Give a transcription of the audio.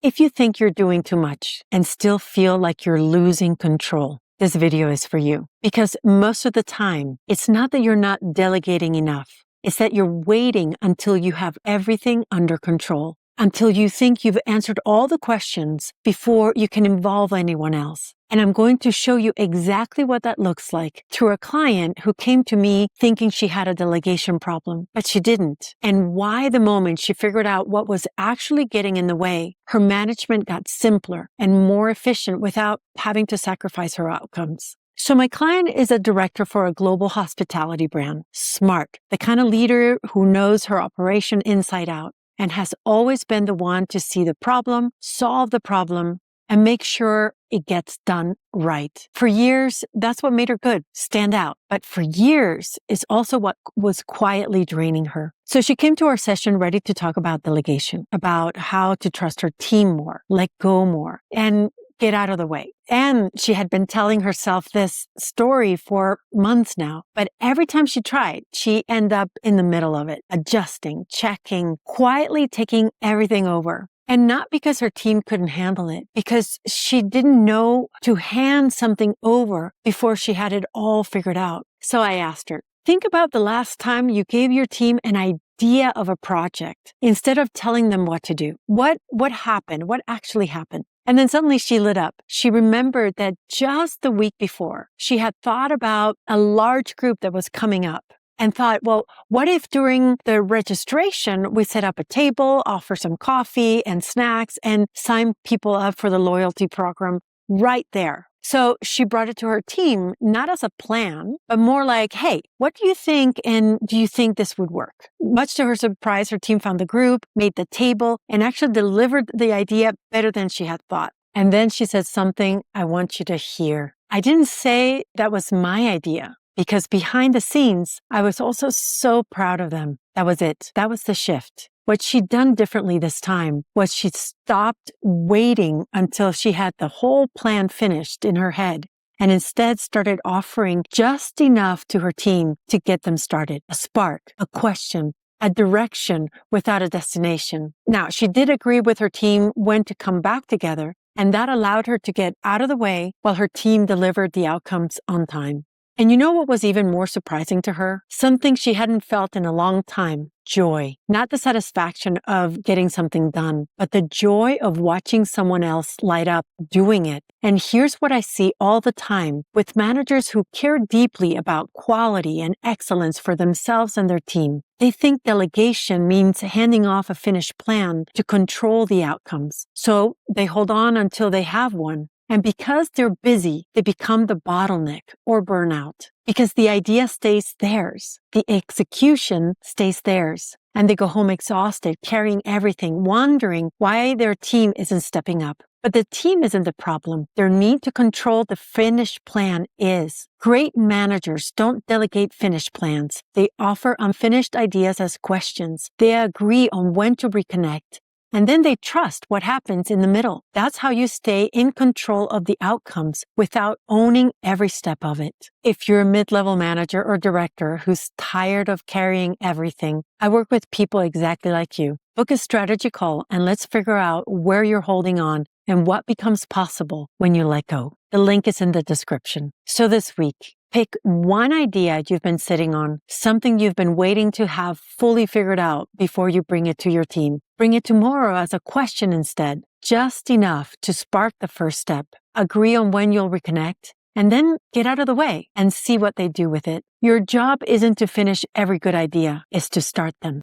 If you think you're doing too much and still feel like you're losing control, this video is for you. Because most of the time, it's not that you're not delegating enough. It's that you're waiting until you have everything under control, until you think you've answered all the questions before you can involve anyone else. And I'm going to show you exactly what that looks like through a client who came to me thinking she had a delegation problem, but she didn't. And why the moment she figured out what was actually getting in the way, her management got simpler and more efficient without having to sacrifice her outcomes. So my client is a director for a global hospitality brand, smart, the kind of leader who knows her operation inside out and has always been the one to see the problem, solve the problem, and make sure it gets done right. For years, that's what made her good, stand out. But for years, it's also what was quietly draining her. So she came to our session ready to talk about delegation, about how to trust her team more, let go more, and get out of the way. And she had been telling herself this story for months now. But every time she tried, she ended up in the middle of it, adjusting, checking, quietly taking everything over. And not because her team couldn't handle it, because she didn't know to hand something over before she had it all figured out. So I asked her, think about the last time you gave your team an idea of a project instead of telling them what to do. What happened? What actually happened? And then suddenly she lit up. She remembered that just the week before, she had thought about a large group that was coming up and thought, well, what if during the registration, we set up a table, offer some coffee and snacks, and sign people up for the loyalty program right there? So she brought it to her team, not as a plan, but more like, hey, what do you think? And do you think this would work? Much to her surprise, her team found the group, made the table, and actually delivered the idea better than she had thought. And then she said something I want you to hear. I didn't say that was my idea, because behind the scenes, I was also so proud of them. That was it. That was the shift. What she'd done differently this time was she stopped waiting until she had the whole plan finished in her head and instead started offering just enough to her team to get them started. A spark, a question, a direction without a destination. Now, she did agree with her team when to come back together, and that allowed her to get out of the way while her team delivered the outcomes on time. And you know what was even more surprising to her? Something she hadn't felt in a long time. Joy. Not the satisfaction of getting something done, but the joy of watching someone else light up doing it. And here's what I see all the time with managers who care deeply about quality and excellence for themselves and their team. They think delegation means handing off a finished plan to control the outcomes. So they hold on until they have one. And because they're busy, they become the bottleneck or burnout. Because the idea stays theirs, the execution stays theirs, and they go home exhausted, carrying everything, wondering why their team isn't stepping up. But the team isn't the problem. Their need to control the finished plan is. Great managers don't delegate finished plans. They offer unfinished ideas as questions. They agree on when to reconnect. And then they trust what happens in the middle. That's how you stay in control of the outcomes without owning every step of it. If you're a mid-level manager or director who's tired of carrying everything, I work with people exactly like you. Book a strategy call and let's figure out where you're holding on and what becomes possible when you let go. The link is in the description. So this week, pick one idea you've been sitting on, something you've been waiting to have fully figured out before you bring it to your team. Bring it tomorrow as a question instead, just enough to spark the first step. Agree on when you'll reconnect, and then get out of the way and see what they do with it. Your job isn't to finish every good idea, it's to start them.